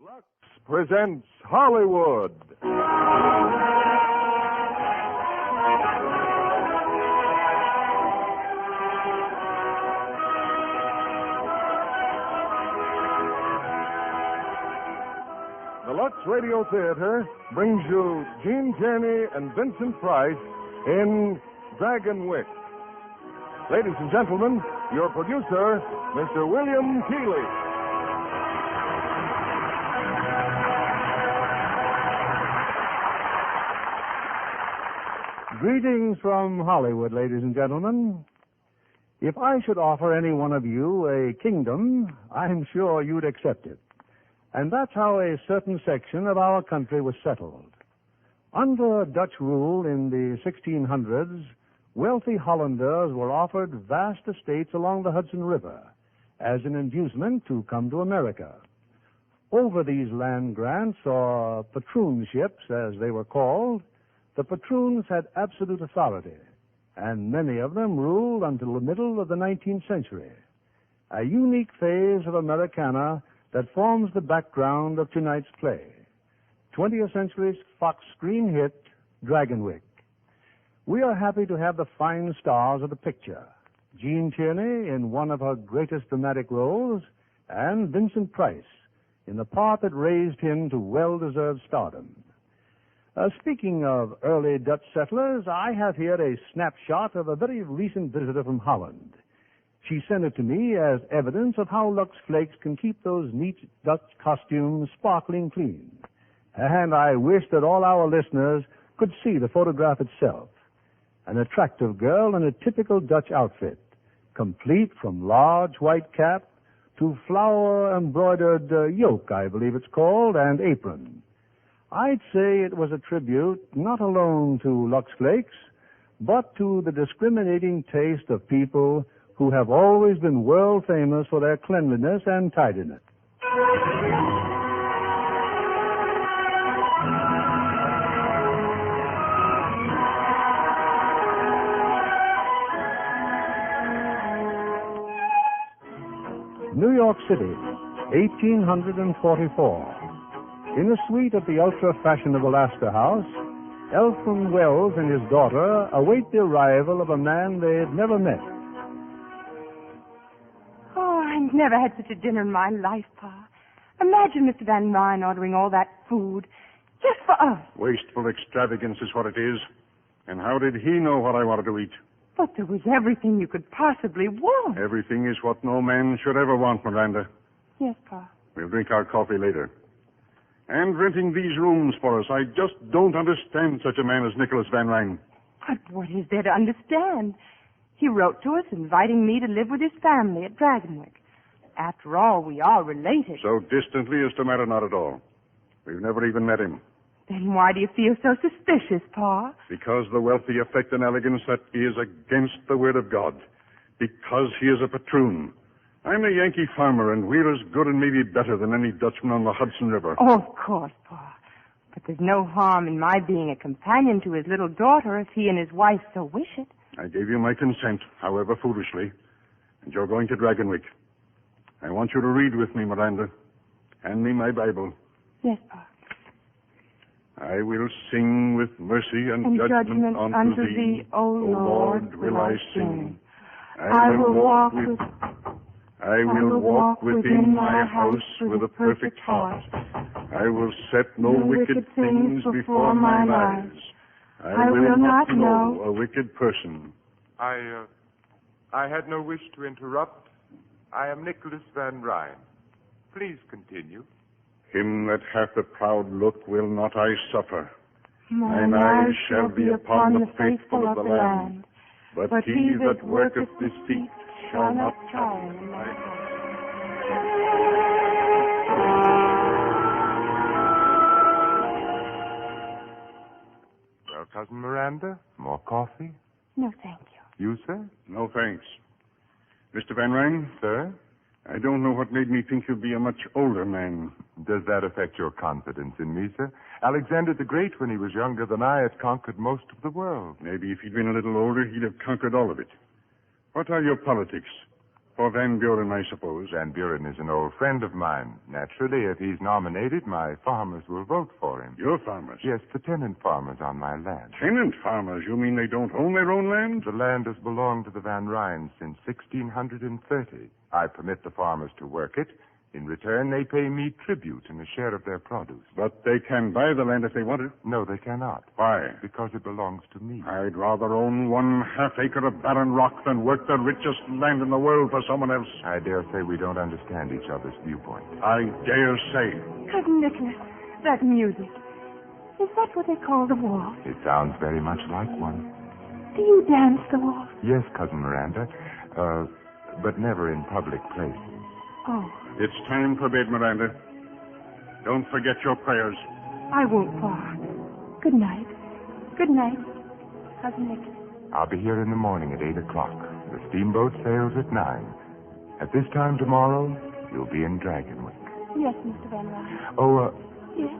LUX presents Hollywood. The LUX Radio Theater brings you Gene Tierney and Vincent Price in Dragonwyck. Ladies and gentlemen, your producer, Mr. William Keighley. Greetings from Hollywood, ladies and gentlemen. If I should offer any one of you a kingdom, I'm sure you'd accept it. And that's how a certain section of our country was settled. Under Dutch rule in the 1600s, wealthy Hollanders were offered vast estates along the Hudson River as an inducement to come to America. Over these land grants, or patroonships as they were called, the patroons had absolute authority, and many of them ruled until the middle of the 19th century, a unique phase of Americana that forms the background of tonight's play, 20th century's Fox screen hit, Dragonwyck. We are happy to have the fine stars of the picture, Gene Tierney in one of her greatest dramatic roles, and Vincent Price in the part that raised him to well-deserved stardom. Speaking of early Dutch settlers, I have here a snapshot of a very recent visitor from Holland. She sent it to me as evidence of how Lux Flakes can keep those neat Dutch costumes sparkling clean. And I wish that all our listeners could see the photograph itself. An attractive girl in a typical Dutch outfit, complete from large white cap to flower-embroidered yoke, I believe it's called, and apron. I'd say it was a tribute not alone to Lux Flakes, but to the discriminating taste of people who have always been world famous for their cleanliness and tidiness. New York City, 1844. In a suite at the ultra-fashionable Astor House, Elfin Wells and his daughter await the arrival of a man they've never met. Oh, I've never had such a dinner in my life, Pa. Imagine Mr. Van Ryn ordering all that food just for us. Wasteful extravagance is what it is. And how did he know what I wanted to eat? But there was everything you could possibly want. Everything is what no man should ever want, Miranda. Yes, Pa. We'll drink our coffee later. And renting these rooms for us. I just don't understand such a man as Nicholas Van Ryn. But what is there to understand? He wrote to us inviting me to live with his family at Dragonwyck. After all, we are related. So distantly as to matter not at all. We've never even met him. Then why do you feel so suspicious, Pa? Because the wealthy affect an elegance that is against the word of God. Because he is a patroon. I'm a Yankee farmer, and we're as good and maybe better than any Dutchman on the Hudson River. Oh, of course, Pa. But there's no harm in my being a companion to his little daughter if he and his wife so wish it. I gave you my consent, however foolishly, and you're going to Dragonwyck. I want you to read with me, Miranda. Hand me my Bible. Yes, Pa. I will sing with mercy and judgment unto thee, O Lord, will I sing. I will walk within my house with a perfect heart. I will set no wicked things before mine eyes. I will not know a wicked person. I had no wish to interrupt. I am Nicholas Van Ryn. Please continue. Him that hath a proud look will not I suffer. Mine eyes shall be upon the faithful of the land. But he that worketh deceit shall not triumph. Well, Cousin Miranda, more coffee? No, thank you. You, sir? No, thanks. Mr. Van Ryn? Sir? I don't know what made me think you'd be a much older man. Does that affect your confidence in me, sir? Alexander the Great, when he was younger than I, had conquered most of the world. Maybe if he'd been a little older, he'd have conquered all of it. What are your politics? For Van Buren, I suppose. Van Buren is an old friend of mine. Naturally, if he's nominated, my farmers will vote for him. Your farmers? Yes, the tenant farmers on my land. Tenant farmers? You mean they don't own their own land? The land has belonged to the Van Ryns since 1630. I permit the farmers to work it. In return, they pay me tribute and a share of their produce. But they can buy the land if they want it. No, they cannot. Why? Because it belongs to me. I'd rather own 1/2 acre of barren rock than work the richest land in the world for someone else. I dare say we don't understand each other's viewpoint. I dare say. Cousin Nicholas, that music. Is that what they call the waltz? It sounds very much like one. Do you dance the waltz? Yes, Cousin Miranda, but never in public places. Oh, It's time for bed, Miranda. Don't forget your prayers. I won't far. Good night. Good night, Cousin Nicholas. I'll be here in the morning at 8 o'clock. The steamboat sails at 9. At this time tomorrow, you'll be in Dragonwyck. Yes, Mr. Van Ryn. Oh, Yes?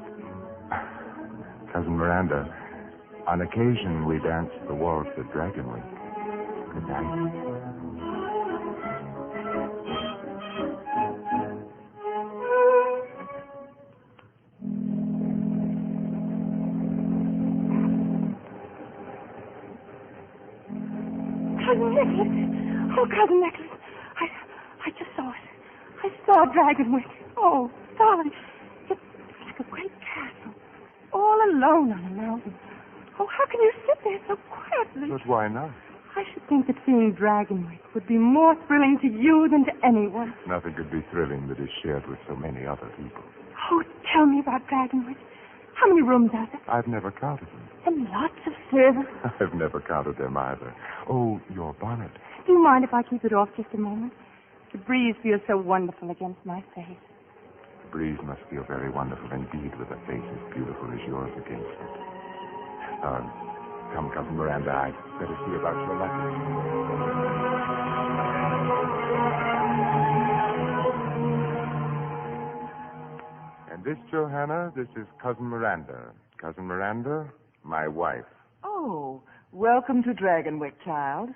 Cousin Miranda, on occasion we dance the waltz at Dragonwyck. Good night. Cousin Nicholas. Oh, Cousin Nicholas. I just saw it. I saw Dragonwyck. Oh, darling. It's like a great castle. All alone on a mountain. Oh, how can you sit there so quietly? But why not? I should think that seeing Dragonwyck would be more thrilling to you than to anyone. Nothing could be thrilling that is shared with so many other people. Oh, tell me about Dragonwyck. How many rooms are there? I've never counted them. And lots of servants. I've never counted them either. Oh, your bonnet. Do you mind if I keep it off just a moment? The breeze feels so wonderful against my face. The breeze must feel very wonderful indeed with a face as beautiful as yours against it. Come, Cousin Miranda, I'd better see about your luggage. And this, Johanna, this is Cousin Miranda. Cousin Miranda, my wife. Oh, welcome to Dragonwyck, child.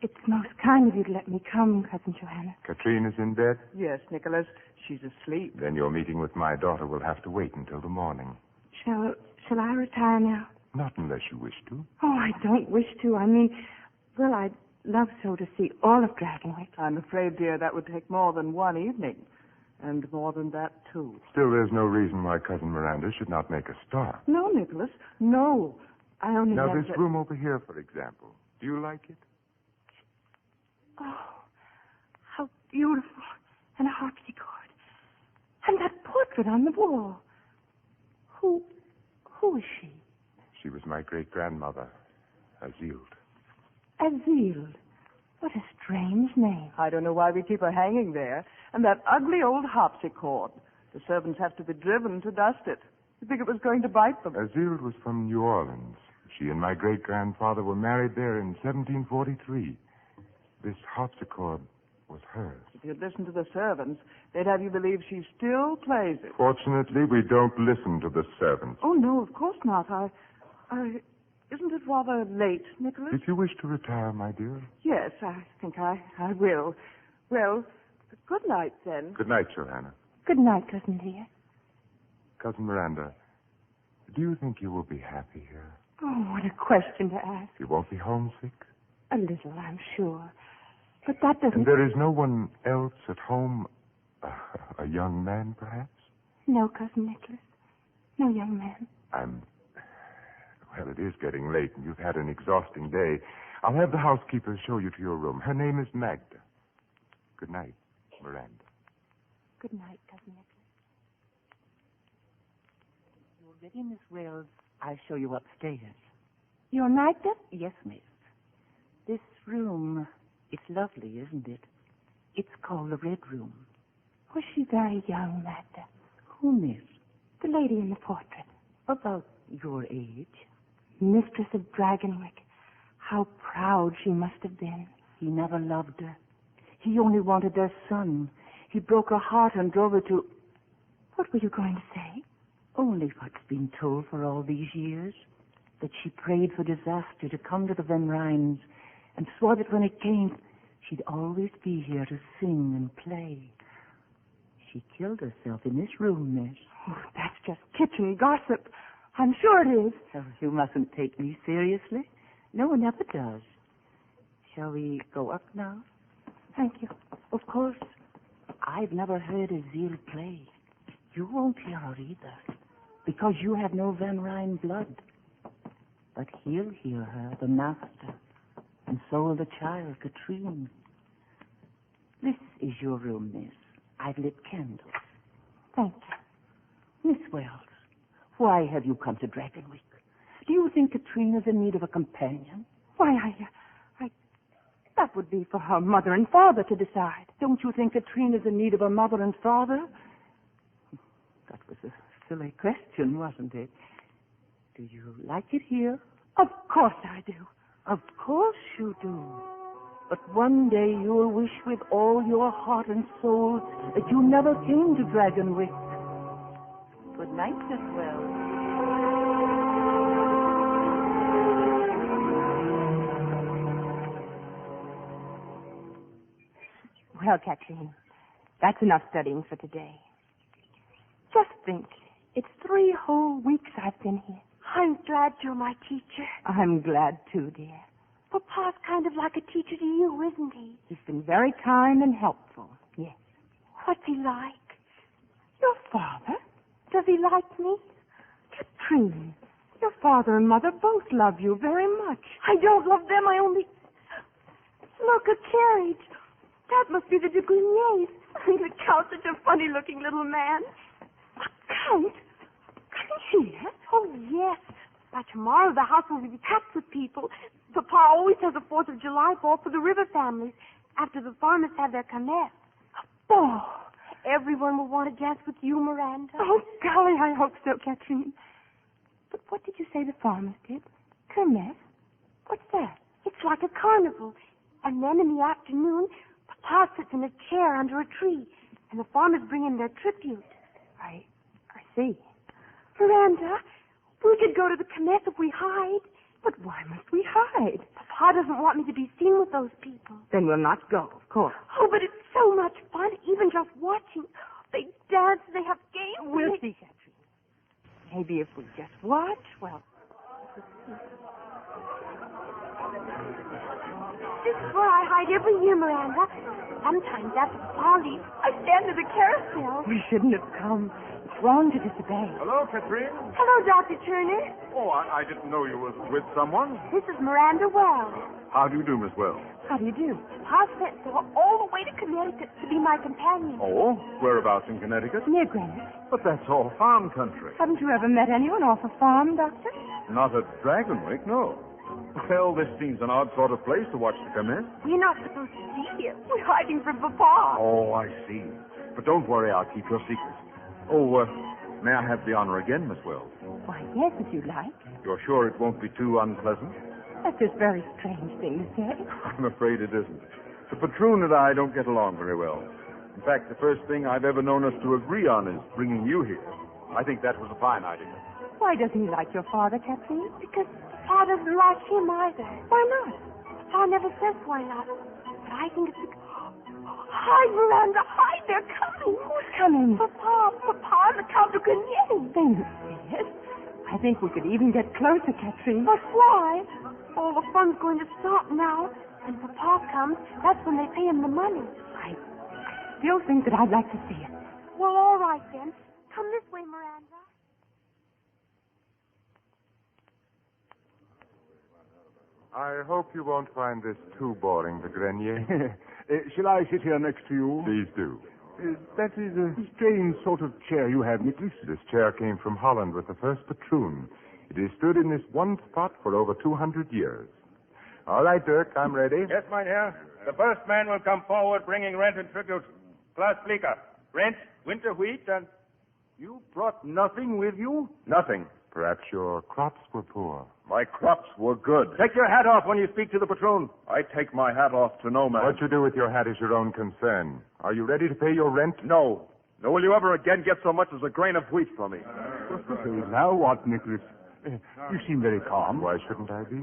It's most kind of you to let me come, Cousin Johanna. Katrine is in bed? Yes, Nicholas, she's asleep. Then your meeting with my daughter will have to wait until the morning. Shall I retire now? Not unless you wish to. Oh, I don't wish to. I mean, well, I'd love so to see all of Dragonwyck. I'm afraid, dear, that would take more than one evening. And more than that, too. Still, there's no reason why Cousin Miranda should not make a start. No, Nicholas, no. I only Now, have this room over here, for example. Do you like it? Oh, how beautiful. And a harpsichord. And that portrait on the wall. Who is she? She was my great-grandmother, Azilde. Azilde. What a strange name. I don't know why we keep her hanging there. And that ugly old harpsichord. The servants have to be driven to dust it. You think it was going to bite them? Azilde was from New Orleans. She and my great-grandfather were married there in 1743. This harpsichord was hers. If you'd listen to the servants, they'd have you believe she still plays it. Fortunately, we don't listen to the servants. Oh, no, of course not. Isn't it rather late, Nicholas? If you wish to retire, my dear. Yes, I think I will. Well, good night, then. Good night, Johanna. Good night, Cousin dear. Cousin Miranda, do you think you will be happy here? Oh, what a question to ask. You won't be homesick? A little, I'm sure. But that doesn't... And there is no one else at home? A young man, perhaps? No, Cousin Nicholas. No young man. Well, it is getting late, and you've had an exhausting day. I'll have the housekeeper show you to your room. Her name is Magda. Good night, Miranda. Good night, Cousin Nicholas. You're ready, Miss Wells. I'll show you upstairs. Your Magda? Yes, miss. This room, it's lovely, isn't it? It's called the Red Room. Was she very young, Magda? Who, miss? The lady in the portrait. About your age. Mistress of Dragonwyck. How proud she must have been. He never loved her. He only wanted their son. He broke her heart and drove her to... What were you going to say? Only what's been told for all these years. That she prayed for disaster to come to the Van Ryns and swore that when it came, She'd always be here to sing and play. She killed herself in this room, miss. Oh, that's just kitchen gossip. I'm sure it is. Oh, you mustn't take me seriously. No one ever does. Shall we go up now? Thank you. Of course. I've never heard Azil play. You won't hear her either, because you have no Van Ryn blood. But he'll hear her, the master, and so will the child, Katrine. This is your room, miss. I've lit candles. Thank you. Miss Wells, why have you come to Dragonwyck? Do you think Katrine is in need of a companion? Why, that would be for her mother and father to decide. Don't you think Katrine is in need of a mother and father? That was a silly question, wasn't it? Do you like it here? Of course I do. Of course you do. But one day you'll wish with all your heart and soul that you never came to Dragonwyck. Good night, Miss Wells. Well, Katrine, that's enough studying for today. Just think, it's 3 whole weeks I've been here. I'm glad you're my teacher. I'm glad too, dear. Papa's kind of like a teacher to you, isn't he? He's been very kind and helpful. Yes. What's he like? Your father? Does he like me? Katrine, your father and mother both love you very much. I don't love them, I only... Look, a carriage. That must be the de Greniers. The Count's such a funny-looking little man. A Count? Come here? Oh, yes. By tomorrow, the house will be packed with people. Papa always has a 4th of July ball for the river families after the farmers have their kermesse. A ball. Everyone will want to dance with you, Miranda. Oh, golly, I hope so, Katrine. But what did you say the farmers did? Kermesse? What's that? It's like a carnival. And then in the afternoon, Papa sits in a chair under a tree, and the farmers bring in their tribute. I see. Miranda, we could go to the kermesse if we hide. But why must we hide? Papa doesn't want me to be seen with those people. Then we'll not go, of course. Oh, but it's so much fun, even just watching. They dance, they have games. We'll see, Katrine. Maybe if we just watch, well... This is where I hide every year, Miranda. Sometimes after Papa leaves, I stand at the carousel. We shouldn't have come. It's wrong to disobey. Hello, Katrine. Hello, Dr. Turner. Oh, I didn't know you were with someone. This is Miranda Wells. How do you do, Miss Wells? How do you do? Pa sent her all the way to Connecticut to be my companion. Oh, whereabouts in Connecticut? Near Greenwich. But that's all farm country. Haven't you ever met anyone off a farm, Doctor? Not at Dragonwyck, no. Well, this seems an odd sort of place to watch the kermesse. We're not supposed to be here. We're hiding from Papa. Oh, I see. But don't worry, I'll keep your secret. Oh, may I have the honor again, Miss Wells? Why, yes, if you like. You're sure it won't be too unpleasant? That's a very strange thing to say. I'm afraid it isn't. The patroon and I don't get along very well. In fact, the first thing I've ever known us to agree on is bringing you here. I think that was a fine idea. Why doesn't he like your father, Kathleen? Because Papa doesn't like him either. Why not? Papa never says why not. But I think it's because... Hide, Miranda, hide, they're coming. Who's coming? Papa and the Count of Grenier. Then, yes. I think we could even get closer, Kathleen. But why? All the fun's going to stop now. When Papa comes, that's when they pay him the money. I still think that I'd like to see it. Well, all right, then. Come this way, Miranda. I hope you won't find this too boring, the Grenier. Shall I sit here next to you? Please do. That is a strange sort of chair you have, Nicholas. This chair came from Holland with the first patroon. It has stood in this one spot for over 200 years. All right, Dirk, I'm ready. Yes, mynheer. The first man will come forward bringing rent and tribute. Klaus Bleeker. Rent, winter wheat, and... You brought nothing with you? Nothing. Perhaps your crops were poor. My crops were good. Take your hat off when you speak to the patroon. I take my hat off to no man. What you do with your hat is your own concern. Are you ready to pay your rent? No. Nor will you ever again get so much as a grain of wheat from me. Now what, Nicholas? You seem very calm. Why shouldn't I be?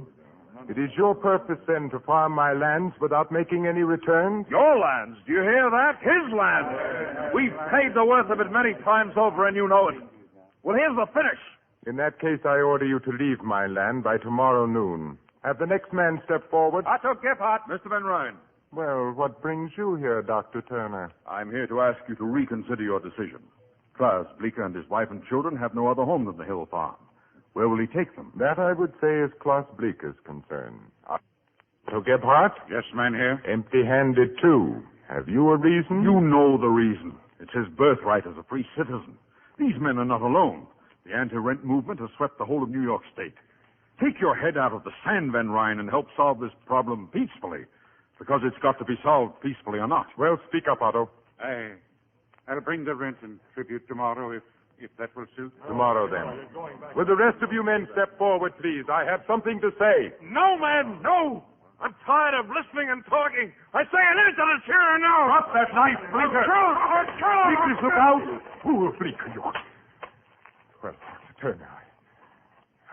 It is your purpose, then, to farm my lands without making any returns? Your lands. Do you hear that? His land. We've paid the worth of it many times over, and you know it. Well, here's the finish. In that case, I order you to leave my land by tomorrow noon. Have the next man step forward. Otto Gebhardt. Mr. Van Ryn, Well, what brings you here, Dr. Turner? I'm here to ask you to reconsider your decision. Klaus Bleeker and his wife and children have no other home than the Hill Farm. Where will he take them? That, I would say, is Klaus Bleeker's concern. So, Gebhardt? Yes, man, here. Empty-handed, too. Have you a reason? You know the reason. It's his birthright as a free citizen. These men are not alone. The anti-rent movement has swept the whole of New York State. Take your head out of the sand, Van Ryn, and help solve this problem peacefully. Because it's got to be solved peacefully or not. Well, speak up, Otto. I'll bring the rent and tribute tomorrow, if that will suit. Tomorrow, then. Will the rest of you men step forward, please? I have something to say. No, man, no. I'm tired of listening and talking. I say an answer to here or now. Drop that knife, Bleeker. Bleeker, look out. Fool, Bleeker, you. Well, Dr. Turner,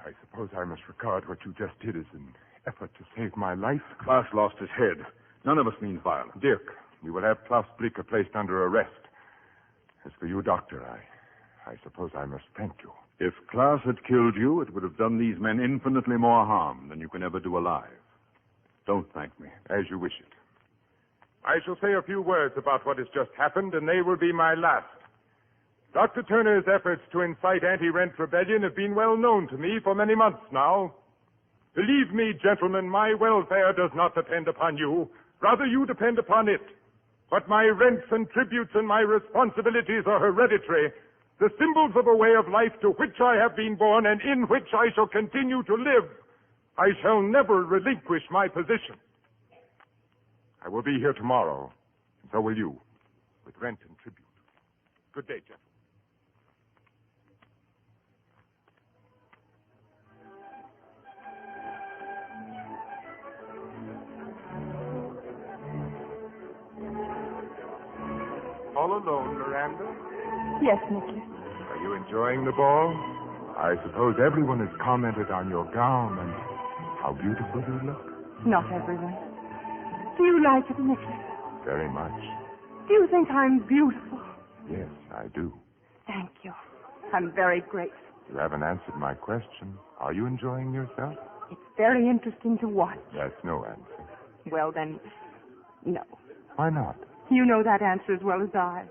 I suppose I must regard what you just did as an effort to save my life. Klaus lost his head. None of us means violence. Dirk, we will have Klaus Bleeker placed under arrest. As for you, Doctor, I suppose I must thank you. If Klaus had killed you, it would have done these men infinitely more harm than you can ever do alive. Don't thank me. As you wish it. I shall say a few words about what has just happened, and they will be my last. Dr. Turner's efforts to incite anti-rent rebellion have been well known to me for many months now. Believe me, gentlemen, my welfare does not depend upon you. Rather, you depend upon it. But my rents and tributes and my responsibilities are hereditary, the symbols of a way of life to which I have been born and in which I shall continue to live. I shall never relinquish my position. I will be here tomorrow, and so will you, with rent and tribute. Good day, gentlemen. All alone, Miranda? Yes, Nicholas. Are you enjoying the ball? I suppose everyone has commented on your gown and how beautiful you look. Not everyone. Do you like it, Nicholas? Very much. Do you think I'm beautiful? Yes, I do. Thank you. I'm very grateful. You haven't answered my question. Are you enjoying yourself? It's very interesting to watch. That's no answer. Well, then, no. Why not? You know that answer as well as I.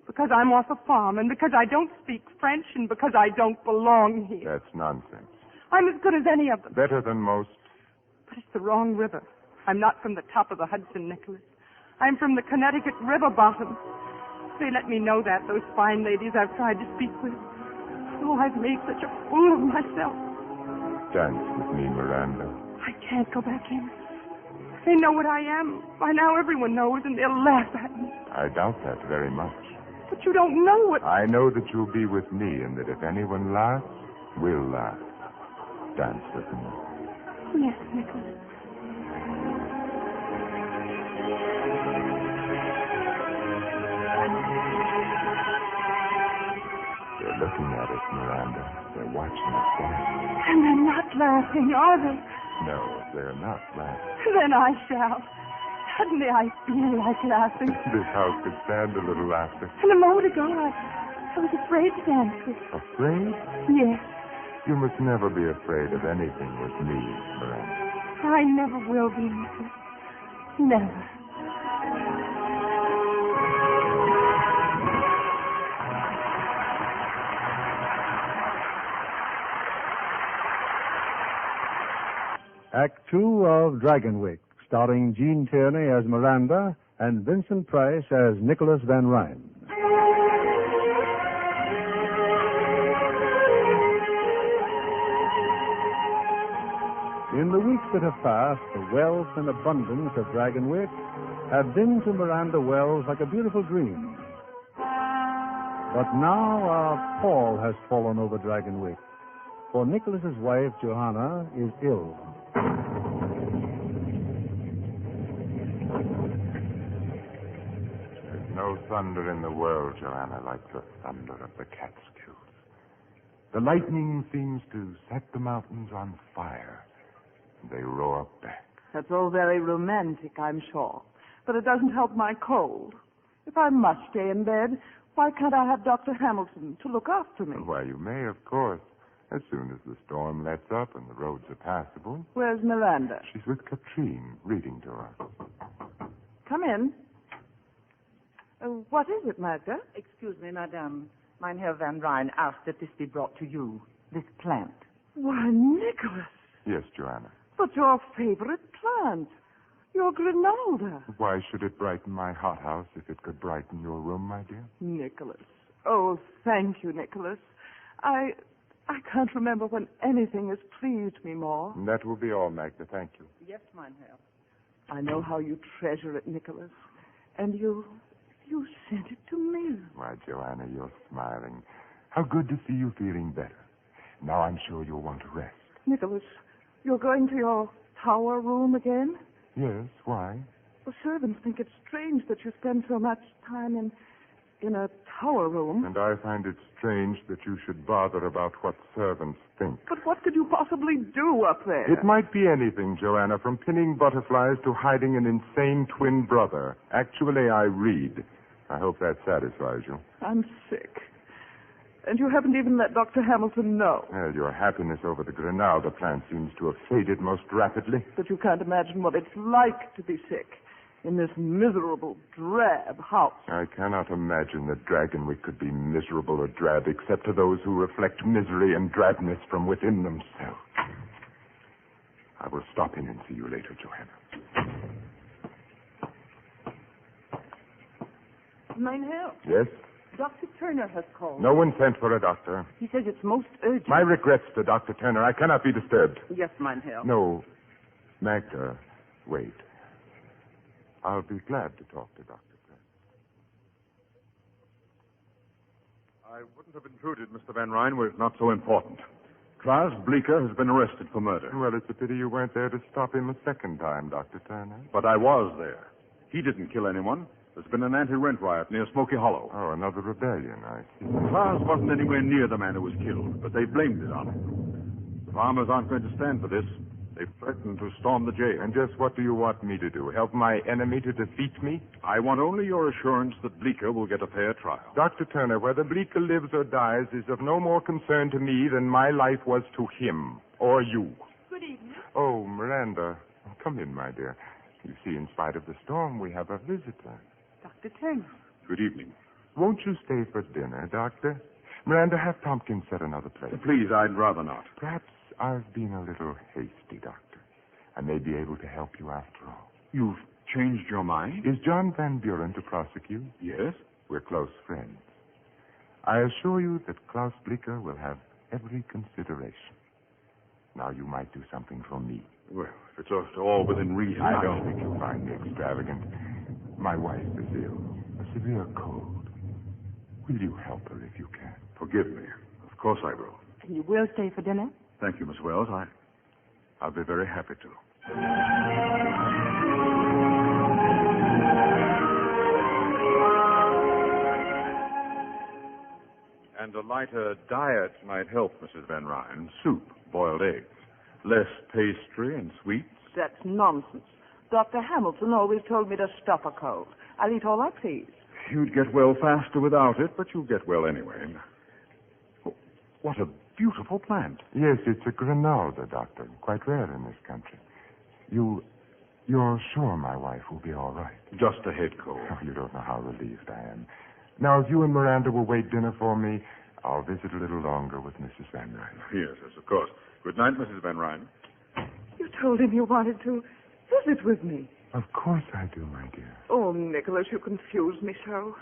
Because I'm off a farm, and because I don't speak French, and because I don't belong here. That's nonsense. I'm as good as any of them. Better than most. But it's the wrong river. I'm not from the top of the Hudson, Nicholas. I'm from the Connecticut river bottom. They let me know that, those fine ladies I've tried to speak with. Oh, I've made such a fool of myself. Dance with me, Miranda. I can't go back in. They know what I am. By now everyone knows, and they'll laugh at me. I doubt that very much. But you don't know what... I know that you'll be with me, and that if anyone laughs, we'll laugh. Dance with me. Yes, Nicholas. They're looking at us, Miranda. They're watching us dance. And they're not laughing, are they? No, they're not laughing. Then I shall. Suddenly I feel like laughing. This house could stand a little laughter. And a moment ago, I was afraid to dance with you. Afraid? Yes. You must never be afraid of anything with me, Miranda. I never will be, Nicholas. Never. Act 2 of Dragonwyck, starring Jean Tierney as Miranda and Vincent Price as Nicholas Van Ryn. In the weeks that have passed, the wealth and abundance of Dragonwyck have been to Miranda Wells like a beautiful dream. But now a pall has fallen over Dragonwyck, for Nicholas's wife, Johanna, is ill. There's no thunder in the world, Joanna, like the thunder of the Catskills. The lightning seems to set the mountains on fire. they roar back. That's all very romantic, I'm sure. But it doesn't help my cold. If I must stay in bed, why can't I have Dr. Hamilton to look after me? Why, you may, of course. As soon as the storm lets up and the roads are passable. Where's Miranda? She's with Katrine, reading to us. Come in. What is it, Magda? Excuse me, madame. Mein Herr Van Ryn asked that this be brought to you, this plant. Why, Nicholas. Yes, Joanna. But your favorite plant. Your Grinalda. Why should it brighten my hothouse if it could brighten your room, my dear? Nicholas. Oh, thank you, Nicholas. I can't remember when anything has pleased me more. That will be all, Magda. Thank you. Yes, mein Herr. I know how you treasure it, Nicholas. And you sent it to me. Why, Joanna, you're smiling. How good to see you feeling better. Now I'm sure you'll want to rest. Nicholas, you're going to your tower room again? Yes, why? The servants think it's strange that you spend so much time in a tower room. And I find it strange that you should bother about what servants think. But what could you possibly do up there? It might be anything, Joanna, from pinning butterflies to hiding an insane twin brother. Actually, I read. I hope that satisfies you. I'm sick. And you haven't even let Dr. Hamilton know. Well, your happiness over the Grinalda plant seems to have faded most rapidly. But you can't imagine what it's like to be sick in this miserable, drab house. I cannot imagine that Dragonwyck could be miserable or drab except to those who reflect misery and drabness from within themselves. I will stop in and see you later, Joanna. Mein Herr. Yes? Dr. Turner has called. No one sent for a doctor. He says it's most urgent. My regrets to Dr. Turner. I cannot be disturbed. Yes, mein Herr. No. Magda, wait. I'll be glad to talk to Dr. Turner. I wouldn't have intruded, Mr. Van Ryn, were it not so important. Klaus Bleecker has been arrested for murder. Well, it's a pity you weren't there to stop him a second time, Dr. Turner. But I was there. He didn't kill anyone. There's been an anti-rent riot near Smoky Hollow. Oh, another rebellion, I see. Klaus wasn't anywhere near the man who was killed, but they blamed it on him. The farmers aren't going to stand for this. They've threatened to storm the jail. And just what do you want me to do? Help my enemy to defeat me? I want only your assurance that Bleecker will get a fair trial. Dr. Turner, whether Bleecker lives or dies is of no more concern to me than my life was to him or you. Good evening. Oh, Miranda. Come in, my dear. You see, in spite of the storm, we have a visitor. Dr. Turner. Good evening. Won't you stay for dinner, Doctor? Miranda, have Tompkins set another place. Please, I'd rather not. Perhaps I've been a little hasty, Doctor. I may be able to help you after all. You've changed your mind? Is John Van Buren to prosecute? Yes. We're close friends. I assure you that Klaus Bleecker will have every consideration. Now you might do something for me. Well, if it's all within reason. I don't think you'll find me extravagant. My wife is ill. A severe cold. Will you help her if you can? Forgive me. Of course I will. And you will stay for dinner? Thank you, Miss Wells. I'll be very happy to. And a lighter diet might help, Mrs. Van Ryn. Soup, boiled eggs. Less pastry and sweets. That's nonsense. Dr. Hamilton always told me to stop a cold. I'll eat all I please. You'd get well faster without it, but you'll get well anyway. Oh, what a beautiful plant. Yes, it's a Grinalda, Doctor. Quite rare in this country. You're sure my wife will be all right? Just a head cold. Oh, you don't know how relieved I am. Now, if you and Miranda will wait dinner for me, I'll visit a little longer with Mrs. Van Ryn. Yes, of course. Good night, Mrs. Van Ryn. You told him you wanted to visit with me. Of course I do, my dear. Oh, Nicholas, you confuse me so.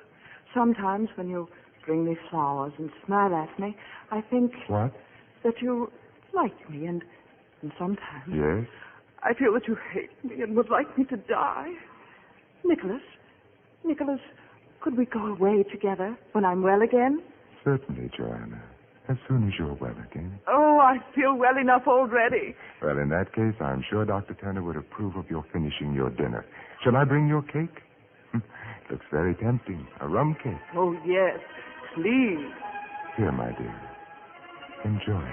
Sometimes when you bring me flowers and smile at me, I think... What? That you like me, and sometimes... Yes? I feel that you hate me and would like me to die. Nicholas, could we go away together when I'm well again? Certainly, Joanna. As soon as you're well again. Oh, I feel well enough already. Well, in that case, I'm sure Dr. Turner would approve of your finishing your dinner. Shall I bring your cake? Looks very tempting. A rum cake. Oh, yes. Please. Here, my dear. Enjoy.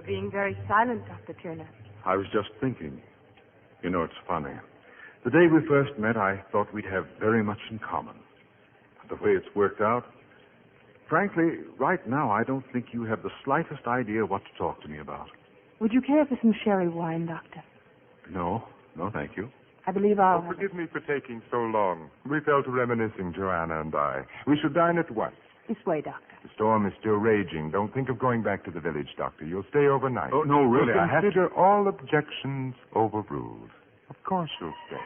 being very silent, Dr. Turner. I was just thinking. You know, it's funny. The day we first met, I thought we'd have very much in common. But the way it's worked out, frankly, right now, I don't think you have the slightest idea what to talk to me about. Would you care for some sherry wine, Doctor? No, thank you. I believe I'll... Oh, forgive me for taking so long. We fell to reminiscing, Joanna and I. We should dine at once. This way, Doctor. The storm is still raging. Don't think of going back to the village, Doctor. You'll stay overnight. Oh, no, really, We'll I have to... consider all objections overruled. Of course you'll stay.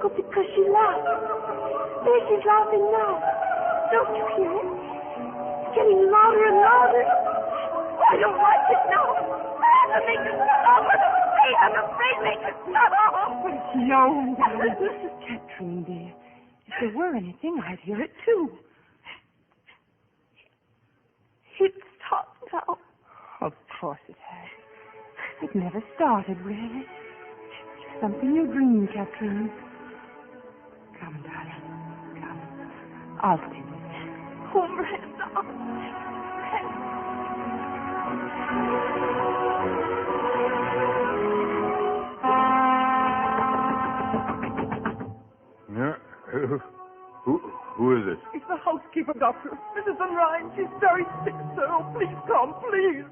Because she laughed. There she's laughing now. Don't you hear it? It's getting louder and louder. I don't like it now. I have to make it stop. I'm afraid make it stop. But it's no, darling. This is Katrine, dear. If there were anything, I'd hear it too. It stopped now. Of course it has. It never started, really. It's something you dream, Katrine. Come, darling. Come. I'll stay with you. Oh, Miranda. Yeah? Who is it? It's the housekeeper, Doctor. Mrs. Van Ryn. She's very sick, sir. Oh, please come, please.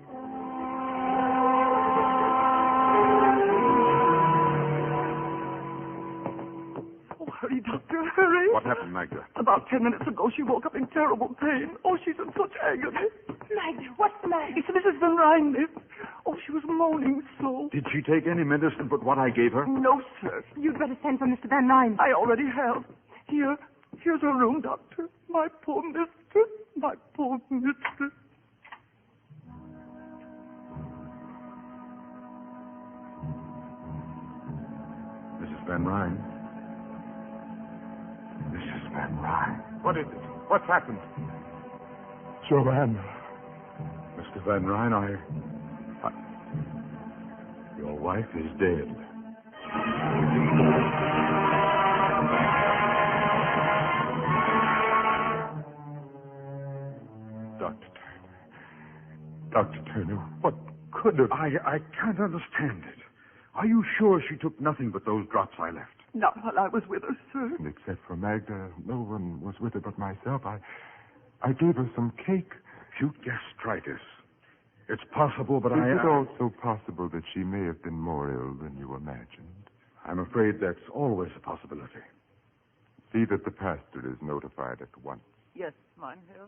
Hurry, Doctor, hurry. What happened, Magda? About 10 minutes ago, she woke up in terrible pain. Oh, she's in such agony. Magda, what's the matter? It's Mrs. Van Ryn, miss. Oh, she was moaning so. Did she take any medicine but what I gave her? No, sir. You'd better send for Mr. Van Ryn. I already have. Here's her room, Doctor. My poor mistress. My poor mistress. Mrs. Van Ryn? Mrs. Van Ryn. What is it? What's happened? Joanna. Mr. Van Ryn, your wife is dead. Dr. Turner, what could have... I can't understand it. Are you sure she took nothing but those drops I left? Not while I was with her, sir. And except for Magda, no one was with her but myself. I gave her some cake. Acute gastritis. It's possible, but Is it also possible that she may have been more ill than you imagined? I'm afraid that's always a possibility. See that the pastor is notified at once. Yes, mein Herr.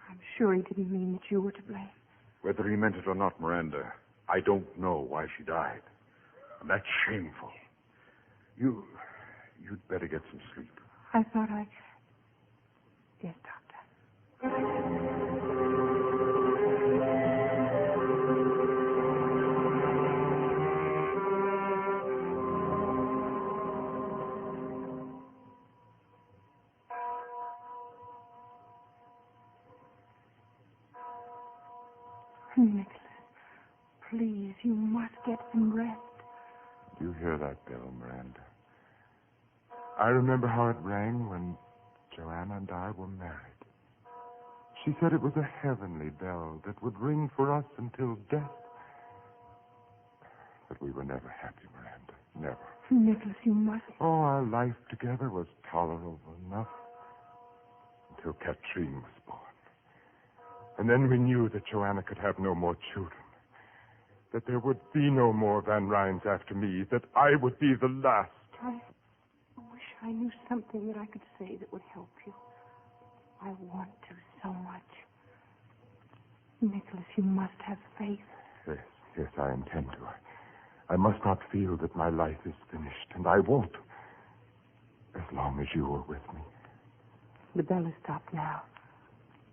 I'm sure he didn't mean that you were to blame. Whether he meant it or not, Miranda, I don't know why she died. And that's shameful. You'd better get some sleep. I thought I... Yes, Doctor. Nicholas, please, you must get some rest. Do you hear that bell, Miranda? I remember how it rang when Joanna and I were married. She said it was a heavenly bell that would ring for us until death. But we were never happy, Miranda. Never. Nicholas, you must... Oh, our life together was tolerable enough until Katrine was born. And then we knew that Joanna could have no more children. That there would be no more Van Ryns after me. That I would be the last. I wish I knew something that I could say that would help you. I want to so much. Nicholas, you must have faith. Yes, I intend to. I must not feel that my life is finished, and I won't, as long as you are with me. The bell has stopped now.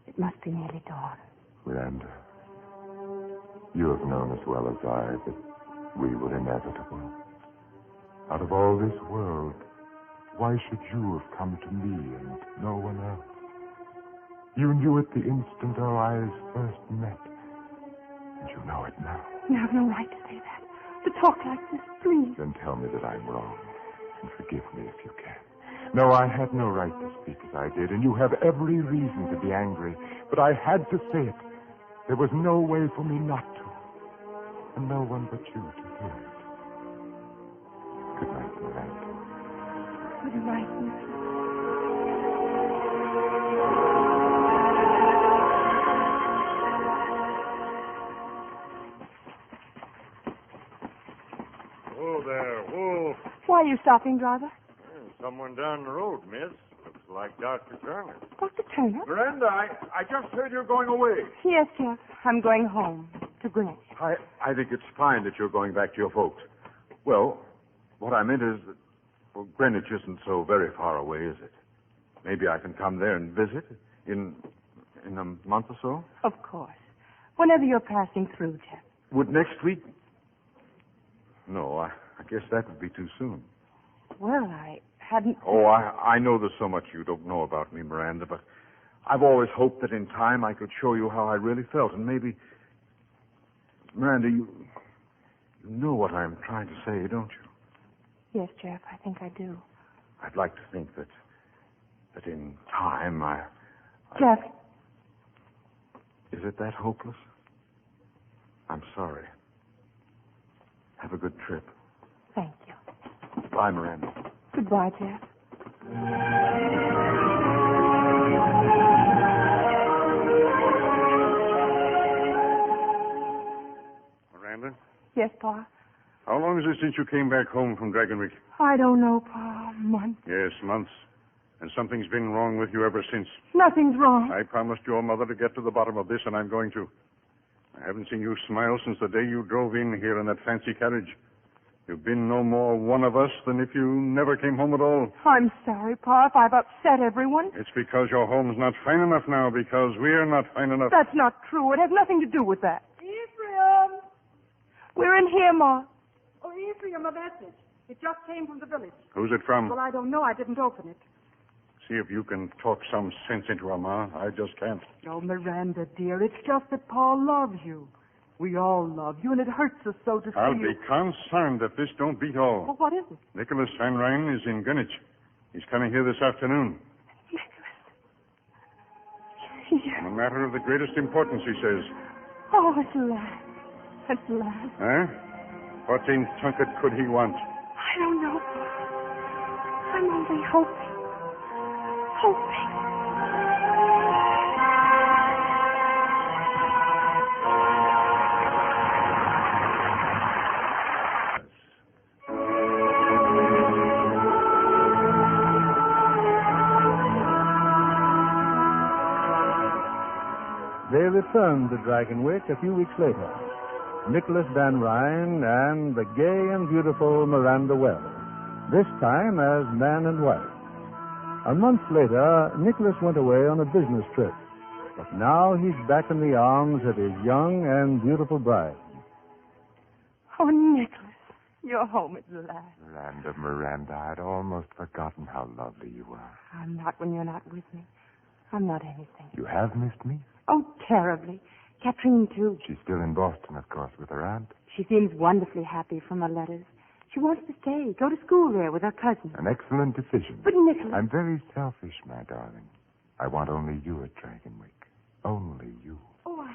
It must be nearly dawn. Miranda, you have known as well as I that we were inevitable. Out of all this world, why should you have come to me and no one else? You knew it the instant our eyes first met, and you know it now. You have no right to say that. To talk like this, please. Then tell me that I'm wrong, and forgive me if you can. No, I had no right to speak as I did, and you have every reason to be angry, but I had to say it. There was no way for me not to, and no one but you to hear it. Good night, Miranda. Good night, Nicholas. Whoa there, whoa. Why are you stopping, driver? Someone down the road, miss. Looks like Dr. Turner. Dr. Turner? Miranda, I just heard you're going away. Yes, Jeff. I'm going home to Greenwich. I think it's fine that you're going back to your folks. Well, what I meant is that, well, Greenwich isn't so very far away, is it? Maybe I can come there and visit in a month or so? Of course. Whenever you're passing through, Jeff. Would next week? No, I guess that would be too soon. Well, I hadn't... Oh, I know there's so much you don't know about me, Miranda, but I've always hoped that in time I could show you how I really felt, and maybe... Miranda, you know what I'm trying to say, don't you? Yes, Jeff, I think I do. I'd like to think that in time I... Jeff. Is it that hopeless? I'm sorry. Have a good trip. Thank you. Bye, Miranda. Goodbye, Jeff. Miranda? Yes, Pa? How long is it since you came back home from Dragonwyck? I don't know, Pa. Months. Yes, months. And something's been wrong with you ever since. Nothing's wrong. I promised your mother to get to the bottom of this, and I'm going to. I haven't seen you smile since the day you drove in here in that fancy carriage. You've been no more one of us than if you never came home at all. I'm sorry, Pa, if I've upset everyone. It's because your home's not fine enough now, because we're not fine enough. That's not true. It has nothing to do with that. Ephraim! We're in here, Ma. Oh, Ephraim, a message. It just came from the village. Who's it from? Well, I don't know. I didn't open it. See if you can talk some sense into her, Ma. I just can't. Oh, Miranda, dear, it's just that Paul loves you. We all love you, and it hurts us so to see I'll you. be concerned if this don't beat all. Well, what is it? Nicholas Van Ryn is in Greenwich. He's coming here this afternoon. Nicholas. On a matter of the greatest importance, he says. Oh, at last. At last. Huh? What in Tunket could he want? I don't know. I'm only hoping. Hoping. They returned to Dragonwyck a few weeks later. Nicholas Van Ryn and the gay and beautiful Miranda Wells, this time as man and wife. A month later, Nicholas went away on a business trip, but now he's back in the arms of his young and beautiful bride. Oh, Nicholas, you're home at last. Miranda, I'd almost forgotten how lovely you are. I'm not when you're not with me. I'm not anything. You have missed me? Oh, terribly. Katrine, too. She's still in Boston, of course, with her aunt. She seems wonderfully happy from her letters. She wants to stay, go to school there with her cousin. An excellent decision. But, Nicholas... I'm very selfish, my darling. I want only you at Dragonwyck. Only you. Oh,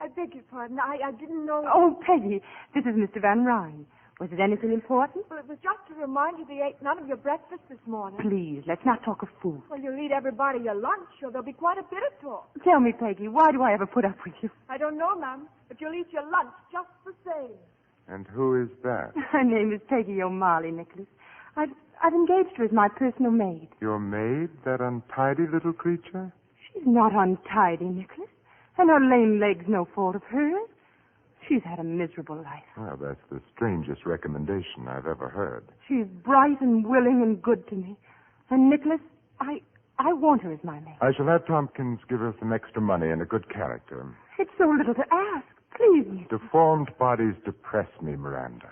I beg your pardon. I didn't know... Oh, Peggy, this is Mr. Van Ryn. Was it anything important? Well, it was just to remind you that you ate none of your breakfast this morning. Please, let's not talk of food. Well, you'll eat everybody your lunch, or there'll be quite a bit of talk. Tell me, Peggy, why do I ever put up with you? I don't know, ma'am, but you'll eat your lunch just the same. And who is that? Her name is Peggy O'Malley, Nicholas. I've engaged her as my personal maid. Your maid, that untidy little creature? She's not untidy, Nicholas. And her lame leg's no fault of hers. She's had a miserable life. Well, that's the strangest recommendation I've ever heard. She's bright and willing and good to me. And Nicholas, I want her as my maid. I shall have Tompkins give her some extra money and a good character. It's so little to ask. Please, Nick. Deformed bodies depress me, Miranda.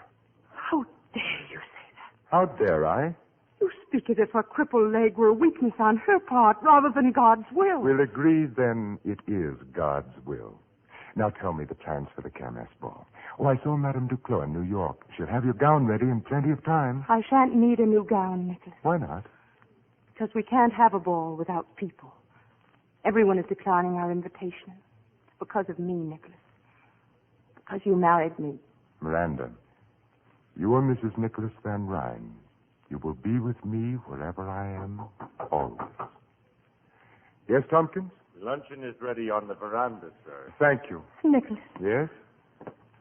How dare you say that? How dare I? You speak as if her crippled leg were a weakness on her part rather than God's will. We'll agree, then, it is God's will. Now tell me the plans for the Kermesse ball. Oh, I saw Madame Duclos in New York. She'll have your gown ready in plenty of time. I shan't need a new gown, Nicholas. Why not? Because we can't have a ball without people. Everyone is declining our invitation. It's because of me, Nicholas. Because you married me. Miranda, you are Mrs. Nicholas Van Ryn. You will be with me wherever I am, always. Yes, Tompkins? Luncheon is ready on the veranda, sir. Thank you. Nicholas. Yes?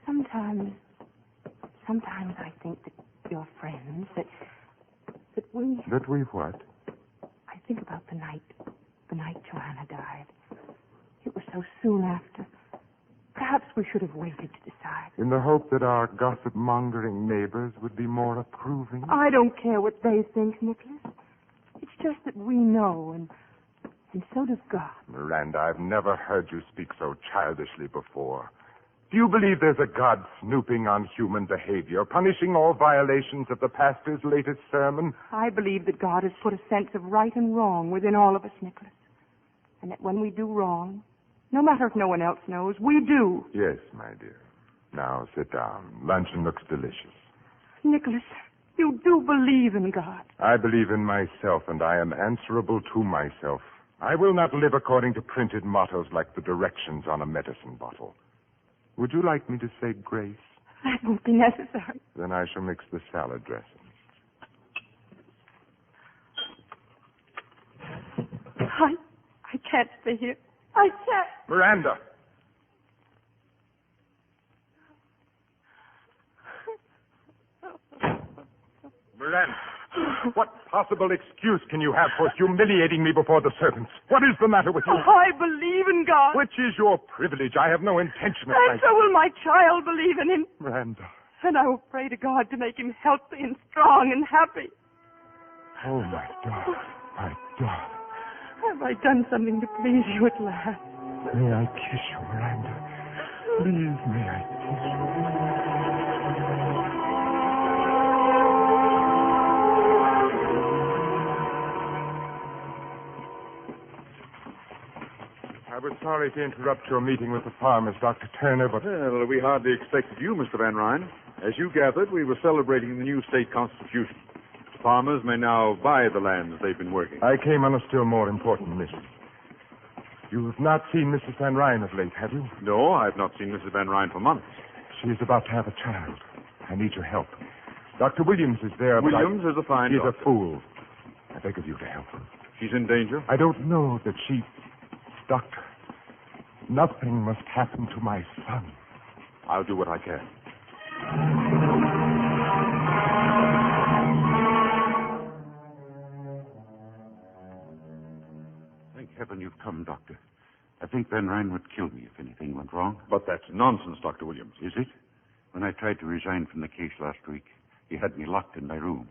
Sometimes I think that your friends, that we... That we what? I think about the night Joanna died. It was so soon after. Perhaps we should have waited to decide. In the hope that our gossip-mongering neighbors would be more approving? I don't care what they think, Nicholas. It's just that we know, and so does God. Miranda, I've never heard you speak so childishly before. Do you believe there's a God snooping on human behavior, punishing all violations of the pastor's latest sermon? I believe that God has put a sense of right and wrong within all of us, Nicholas. And that when we do wrong, no matter if no one else knows, we do. Yes, my dear. Now, sit down. Luncheon looks delicious. Nicholas, you do believe in God. I believe in myself, and I am answerable to myself. I will not live according to printed mottos like the directions on a medicine bottle. Would you like me to say grace? That won't be necessary. Then I shall mix the salad dressing. I can't stay here. I can't. Miranda. Miranda, what possible excuse can you have for humiliating me before the servants? What is the matter with you? I believe in God. Which is your privilege. I have no intention of And so will my child believe in him. Miranda. And I will pray to God to make him healthy and strong and happy. Oh, my darling. My darling. Have I done something to please you at last? May I kiss you, Miranda? Please, may I kiss you? I was sorry to interrupt your meeting with the farmers, Dr. Turner, but... Well, we hardly expected you, Mr. Van Ryn. As you gathered, we were celebrating the new state constitution. Farmers may now buy the lands they've been working. I came on a still more important mission. You have not seen Mrs. Van Ryn of late, have you? No, I've not seen Mrs. Van Ryn for months. She is about to have a child. I need your help. Dr. Williams is there, but Williams is a fine He's doctor. a fool. I beg of you to help her. She's in danger? I don't know that she... Doctor, nothing must happen to my son. I'll do what I can. Thank heaven you've come, Doctor. I think Van Ryn would kill me if anything went wrong. But that's nonsense, Dr. Williams. Is it? When I tried to resign from the case last week, he had me locked in my room,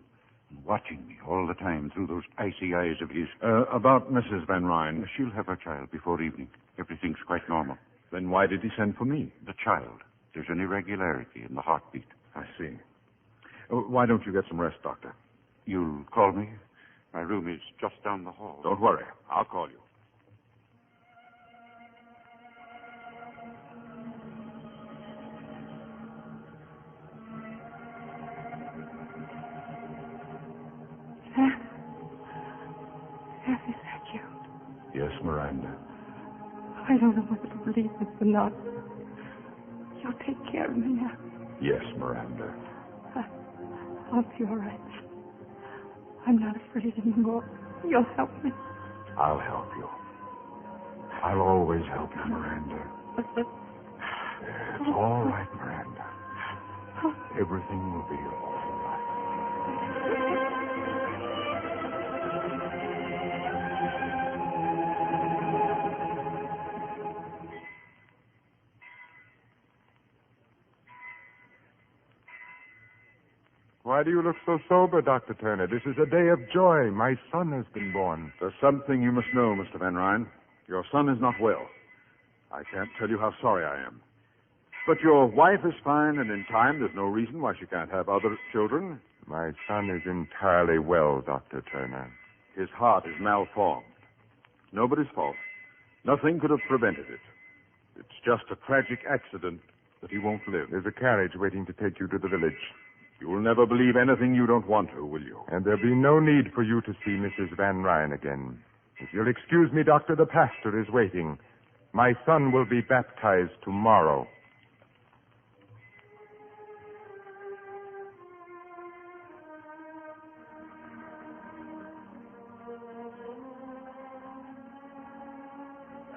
watching me all the time through those icy eyes of his. About Mrs. Van Ryn. She'll have her child before evening. Everything's quite normal. Then why did he send for me? The child. There's an irregularity in the heartbeat. I see. Why don't you get some rest, Doctor? You'll call me? My room is just down the hall. Don't worry. I'll call you. Is that you? Yes, Miranda. I don't know whether to believe this or not. You'll take care of me now. Yes, Miranda. I'll be all right. I'm not afraid anymore. You'll help me. I'll help you. I'll always help you, Miranda. It's all right, Miranda. Everything will be all right. Why do you look so sober, Dr. Turner? This is a day of joy. My son has been born. There's something you must know, Mr. Van Ryn. Your son is not well. I can't tell you how sorry I am. But your wife is fine, and in time, there's no reason why she can't have other children. My son is entirely well, Dr. Turner. His heart is malformed. Nobody's fault. Nothing could have prevented it. It's just a tragic accident that he won't live. There's a carriage waiting to take you to the village. You will never believe anything you don't want to, will you? And there'll be no need for you to see Mrs. Van Ryn again. If you'll excuse me, Doctor, the pastor is waiting. My son will be baptized tomorrow.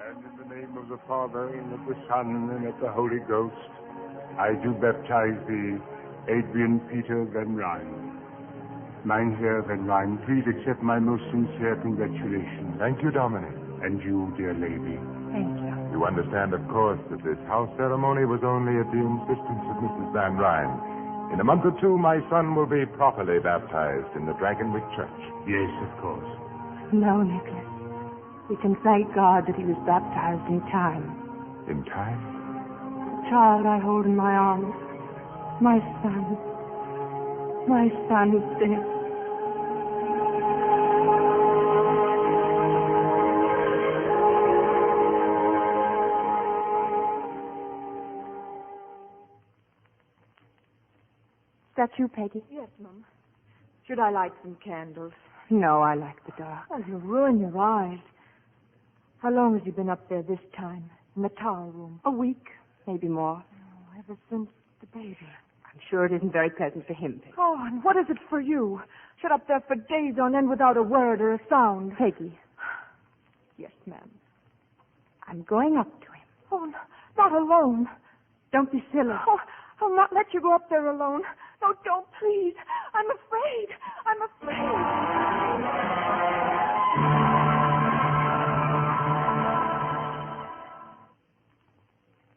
And in the name of the Father, and of the Son, and of the Holy Ghost, I do baptize thee, Adrian Peter Van Ryn. Mynheer Van Ryn, please accept my most sincere congratulations. Thank you, Dominic. And you, dear lady. Thank you. You understand, of course, that this house ceremony was only at the insistence of Mrs. Van Ryn. In a month or two, my son will be properly baptized in the Dragonwyck Church. Yes, of course. No, Nicholas. We can thank God that he was baptized in time. In time? The child I hold in my arms. My son. My son is dead. Is that you, Peggy? Yes, Mum. Should I light some candles? No, I like the dark. Well, you'll ruin your eyes. How long has he been up there this time, in the tower room? A week, maybe more. Oh, ever since the baby. I'm sure it isn't very pleasant for him, Peggy. Oh, and what is it for you? Shut up there for days on end without a word or a sound. Peggy. Yes, ma'am. I'm going up to him. Oh, not alone. Don't be silly. Oh, I'll not let you go up there alone. No, don't, please. I'm afraid. I'm afraid.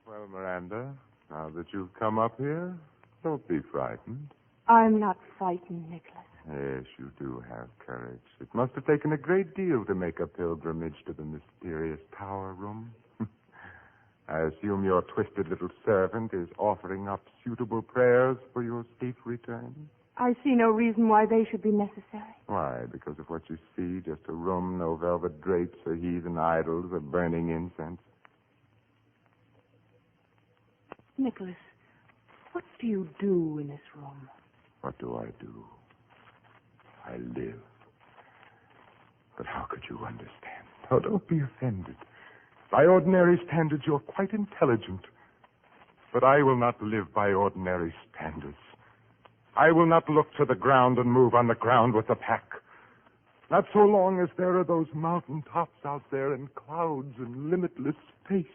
Well, Miranda, now that you've come up here, don't be frightened. I'm not frightened, Nicholas. Yes, you do have courage. It must have taken a great deal to make a pilgrimage to the mysterious tower room. I assume your twisted little servant is offering up suitable prayers for your safe return? I see no reason why they should be necessary. Why? Because of what you see? Just a room, no velvet drapes or heathen idols or burning incense? Nicholas, what do you do in this room? What do? I live. But how could you understand? Oh, don't be offended. By ordinary standards, you're quite intelligent. But I will not live by ordinary standards. I will not look to the ground and move on the ground with the pack. Not so long as there are those mountain tops out there and clouds and limitless space.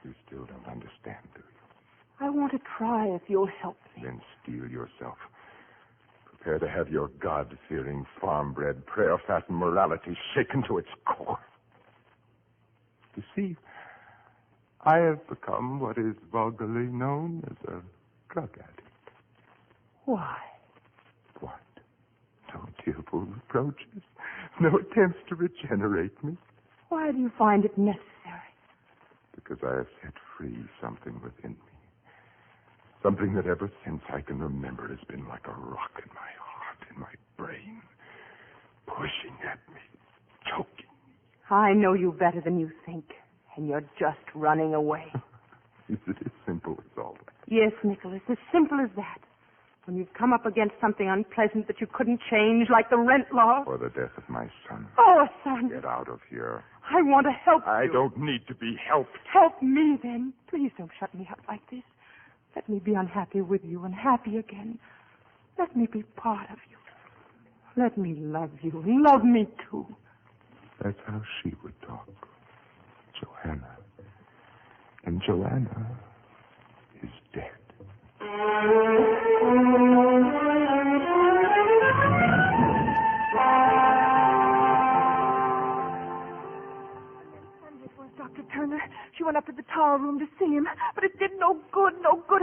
You still don't understand, do you? I want to try if you'll help me. Then steel yourself. Prepare to have your God-fearing, farm-bred, prayer-fastened morality shaken to its core. You see, I have become what is vulgarly known as a drug addict. Why? What? No tearful reproaches? No attempts to regenerate me? Why do you find it necessary? Because I have set free something within me. Something that ever since I can remember has been like a rock in my heart, in my brain, pushing at me, choking. I know you better than you think, and you're just running away. Is it as simple as all that? Yes, Nicholas, as simple as that. When you've come up against something unpleasant that you couldn't change, like the rent law. Or the death of my son. Oh, son. Get out of here. I want to help you. I don't need to be helped. Help me, then. Please don't shut me up like this. Let me be unhappy with you and happy again. Let me be part of you. Let me love you and love me, too. That's how she would talk. Joanna. And Joanna is dead. And it was Dr. Turner. She went up to the tower room to see him, but it did no good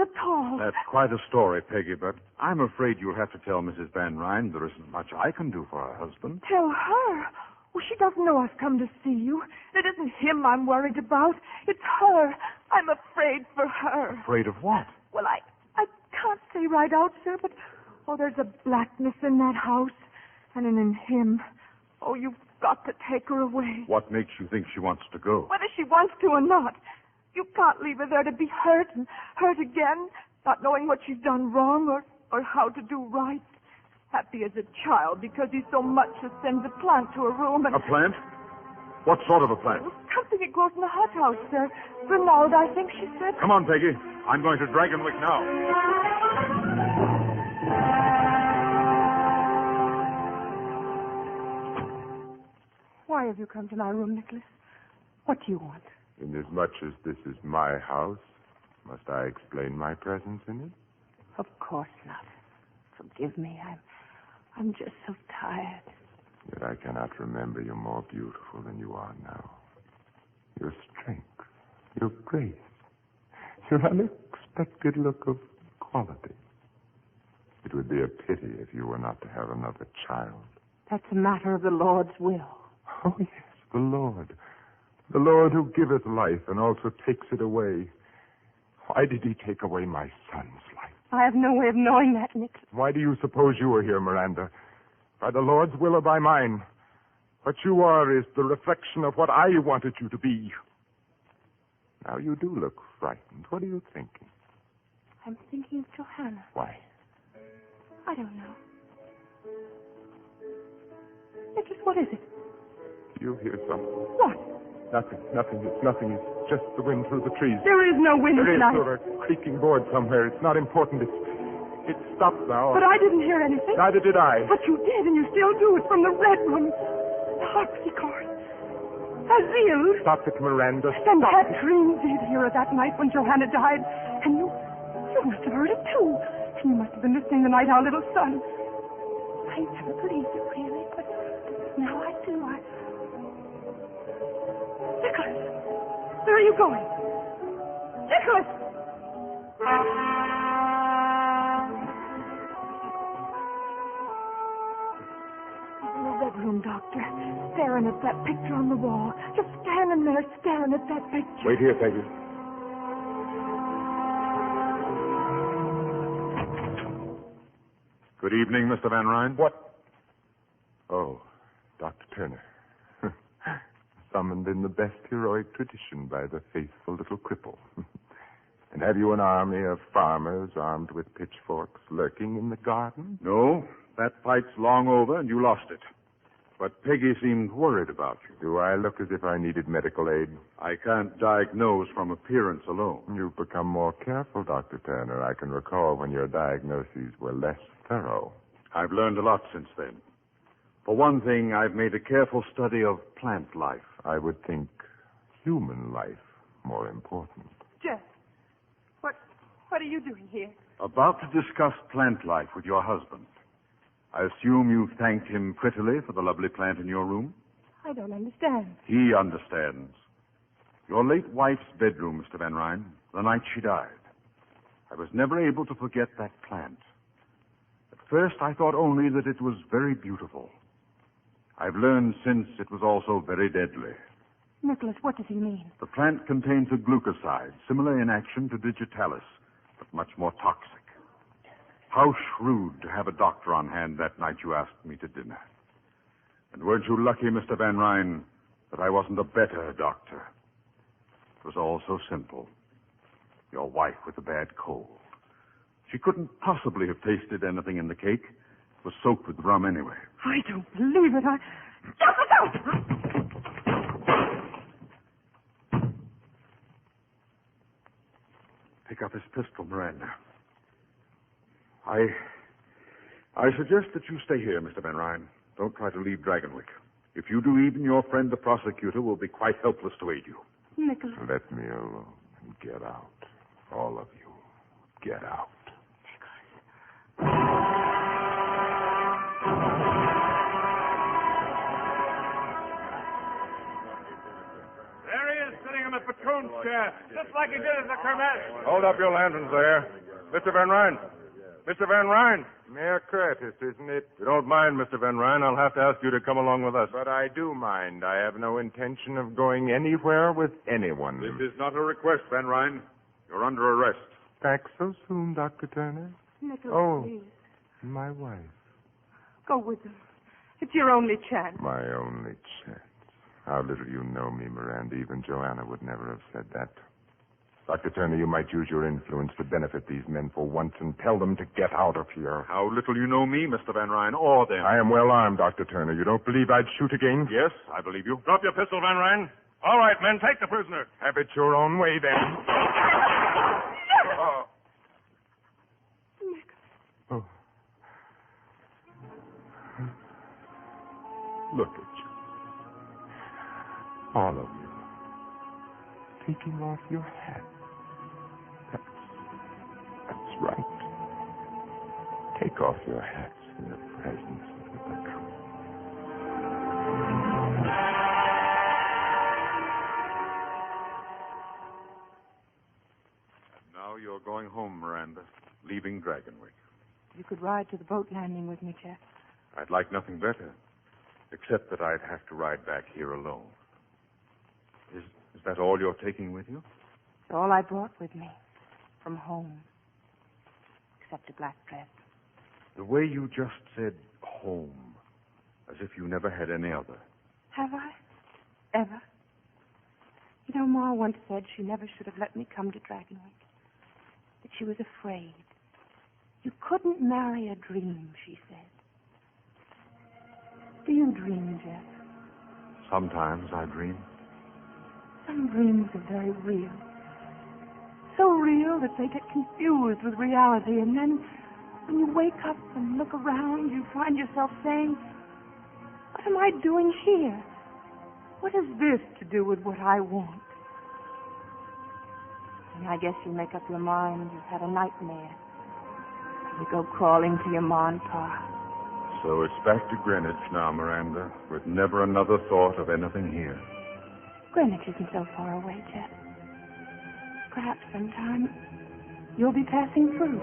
at all. That's quite a story, Peggy, but I'm afraid you'll have to tell Mrs. Van Ryn there isn't much I can do for her husband. Tell her? Well, she doesn't know I've come to see you. It isn't him I'm worried about. It's her. I'm afraid for her. Afraid of what? Well, I can't say right out, sir, but, there's a blackness in that house, and in him. Oh, you've got to take her away. What makes you think she wants to go? Whether she wants to or not. You can't leave her there to be hurt and hurt again, not knowing what she's done wrong or how to do right. Happy as a child because he so much as sends a plant to her room and... A plant? What sort of a plant? Something that grows in the hothouse, sir. Granada, I think she said. Come on, Peggy. I'm going to Dragonwyck now. Why have you come to my room, Nicholas? What do you want? Inasmuch as this is my house, must I explain my presence in it? Of course not. Forgive me. I'm just so tired. Yet I cannot remember you more beautiful than you are now. Your strength, your grace, your unexpected look of quality. It would be a pity if you were not to have another child. That's a matter of the Lord's will. Oh, yes, the Lord. The Lord who giveth life and also takes it away. Why did he take away my son's life? I have no way of knowing that, Nicholas. Why do you suppose you are here, Miranda? By the Lord's will or by mine? What you are is the reflection of what I wanted you to be. Now, you do look frightened. What are you thinking? I'm thinking of Johanna. Why? I don't know. Nicholas, what is it? Do you hear something? What? Nothing. It's nothing. It's just the wind through the trees. There is no wind tonight. There is a creaking board somewhere. It's not important. It's stopped now. But I didn't hear anything. Neither did I. But you did, and you still do. It's from the Red Room. The harpsichord. Azil. Stop it, Miranda. And Stop Catherine did hear it that night when Johanna died. And you must have heard it, too. And you must have been listening the night our little son. I never believed it, really, but now I do. Nicholas, where are you going? Nicholas! In the Red Room, Doctor, staring at that picture on the wall. Just standing there staring at that picture. Wait here, Peggy. Good evening, Mr. Van Ryn. What? Oh, Dr. Turner. Summoned in the best heroic tradition by the faithful little cripple. And have you an army of farmers armed with pitchforks lurking in the garden? No, that fight's long over and you lost it. But Peggy seemed worried about you. Do I look as if I needed medical aid? I can't diagnose from appearance alone. You've become more careful, Dr. Turner. I can recall when your diagnoses were less thorough. I've learned a lot since then. For one thing, I've made a careful study of plant life. I would think human life more important. Jeff, what are you doing here? About to discuss plant life with your husband. I assume you've thanked him prettily for the lovely plant in your room? I don't understand. He understands. Your late wife's bedroom, Mr. Van Ryn, the night she died. I was never able to forget that plant. At first, I thought only that it was very beautiful. I've learned since it was also very deadly. Nicholas, what does he mean? The plant contains a glucoside, similar in action to digitalis, but much more toxic. How shrewd to have a doctor on hand that night you asked me to dinner. And weren't you lucky, Mr. Van Ryn, that I wasn't a better doctor? It was all so simple. Your wife with a bad cold. She couldn't possibly have tasted anything in the cake. It was soaked with rum anyway. I don't believe it. Pick up his pistol, Miranda. I suggest that you stay here, Mr. Van Ryn. Don't try to leave Dragonwyck. If you do, even your friend the prosecutor will be quite helpless to aid you. Nicholas. Let me alone and get out. All of you. Get out. There he is, sitting in the buffoon's chair, just like he did at the kermesse. Hold up your lanterns there. Mr. Van Ryn. Mr. Van Ryn. Mere Curtis, isn't it? If you don't mind, Mr. Van Ryn, I'll have to ask you to come along with us. But I do mind. I have no intention of going anywhere with anyone. This is not a request, Van Ryn. You're under arrest. Back so soon, Dr. Turner? Nicholas, please. My wife. Go with them. It's your only chance. My only chance. How little you know me, Miranda. Even Joanna would never have said that. Dr. Turner, you might use your influence to benefit these men for once and tell them to get out of here. How little you know me, Mr. Van Ryn, or them. I am well armed, Dr. Turner. You don't believe I'd shoot again? Yes, I believe you. Drop your pistol, Van Ryn. All right, men, take the prisoner. Have it your own way, then. Oh. Look at you. All of you. Taking off your hat. That's right. Take off your hats in the presence of the patrol. Now you're going home, Miranda, leaving Dragonwyck. You could ride to the boat landing with me, Jeff. I'd like nothing better, except that I'd have to ride back here alone. Is that all you're taking with you? It's all I brought with me from home, except a black dress. The way you just said home, as if you never had any other. Have I? Ever? You know, Ma once said she never should have let me come to Dragonwyck. That she was afraid. You couldn't marry a dream, she said. Do you dream, Jeff? Sometimes I dream. Some dreams are very real. So real that they get confused with reality. And then when you wake up and look around, you find yourself saying, what am I doing here? What has this to do with what I want? And I guess you make up your mind you've had a nightmare. You go crawling to your ma and pa. So it's back to Greenwich now, Miranda, with never another thought of anything here. Greenwich isn't so far away, Jeff. Perhaps sometime you'll be passing through.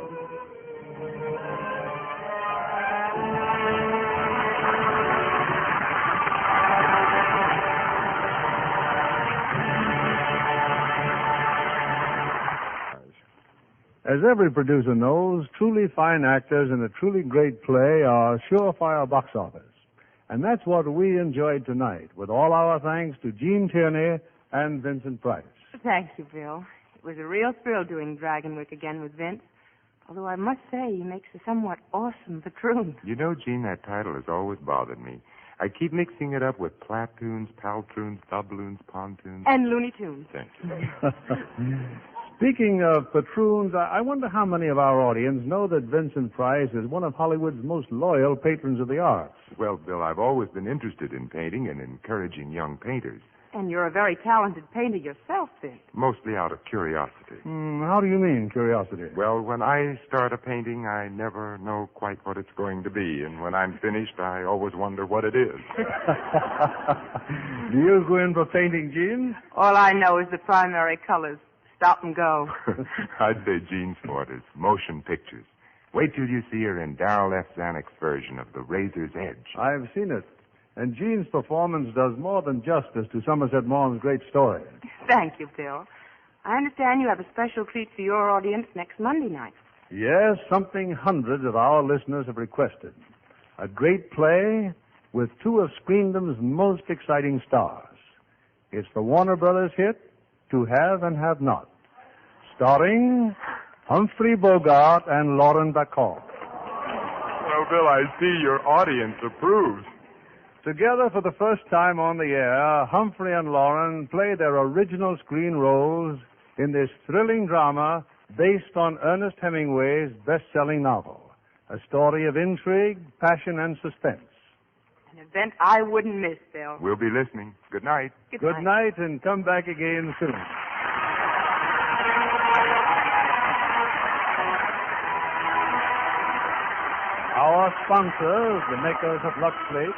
As every producer knows, truly fine actors in a truly great play are surefire box office. And that's what we enjoyed tonight, with all our thanks to Gene Tierney and Vincent Price. Thank you, Bill. It was a real thrill doing Dragonwyck again with Vince. Although I must say he makes a somewhat awesome patroon. You know, Gene, that title has always bothered me. I keep mixing it up with platoons, paltroons, doubloons, pontoons. And Looney Tunes. Thank you. Speaking of patroons, I wonder how many of our audience know that Vincent Price is one of Hollywood's most loyal patrons of the arts. Well, Bill, I've always been interested in painting and encouraging young painters. And you're a very talented painter yourself, Vince. Mostly out of curiosity. How do you mean, curiosity? Well, when I start a painting, I never know quite what it's going to be. And when I'm finished, I always wonder what it is. Do you go in for painting, Gene? All I know is the primary colors. Stop and go. I'd say Jean's forte is motion pictures. Wait till you see her in Darrell F. Zanuck's version of The Razor's Edge. I've seen it. And Jean's performance does more than justice to Somerset Maugham's great story. Thank you, Bill. I understand you have a special treat for your audience next Monday night. Yes, something hundreds of our listeners have requested. A great play with two of Screendom's most exciting stars. It's the Warner Brothers hit, To Have and Have Not, starring Humphrey Bogart and Lauren Bacall. Well, Bill, I see your audience approves. Together for the first time on the air, Humphrey and Lauren play their original screen roles in this thrilling drama based on Ernest Hemingway's best-selling novel, a story of intrigue, passion, and suspense. An event I wouldn't miss, Bill. We'll be listening. Good night. Good night, and come back again soon. Our sponsors, the makers of Lux Flakes,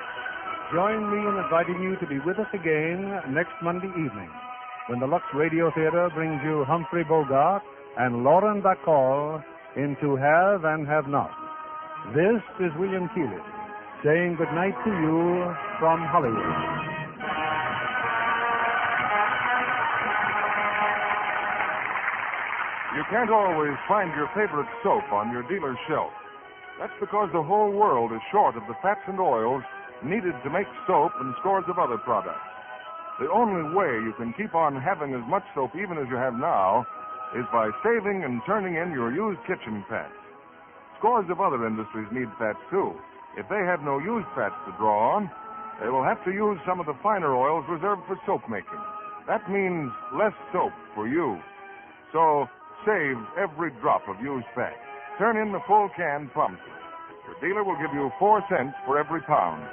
join me in inviting you to be with us again next Monday evening. when the Lux Radio Theater brings you Humphrey Bogart and Lauren Bacall into Have and Have Not. This is William Keighley saying good night to you from Hollywood. You can't always find your favorite soap on your dealer's shelf. That's because the whole world is short of the fats and oils needed to make soap and scores of other products. The only way you can keep on having as much soap even as you have now is by saving and turning in your used kitchen fats. Scores of other industries need fats too. If they have no used fats to draw on, they will have to use some of the finer oils reserved for soap making. That means less soap for you. So save every drop of used fat. Turn in the full can promptly. Your dealer will give you 4 cents for every pound.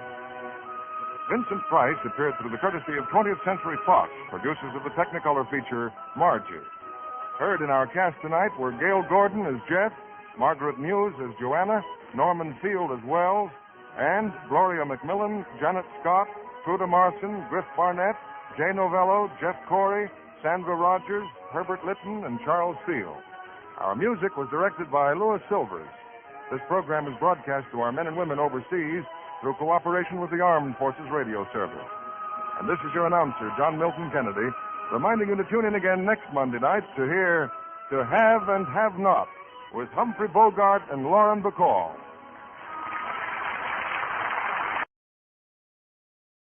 Vincent Price appeared through the courtesy of 20th Century Fox, producers of the Technicolor feature Margie. Heard in our cast tonight were Gail Gordon as Jeff, Margaret Muse as Joanna, Norman Field as Wells, and Gloria McMillan, Janet Scott, Truda Marson, Griff Barnett, Jay Novello, Jeff Corey, Sandra Rogers, Herbert Litton, and Charles Steele. Our music was directed by Louis Silvers. This program is broadcast to our men and women overseas through cooperation with the Armed Forces Radio Service. And this is your announcer, John Milton Kennedy, reminding you to tune in again next Monday night to hear To Have and Have Not with Humphrey Bogart and Lauren Bacall.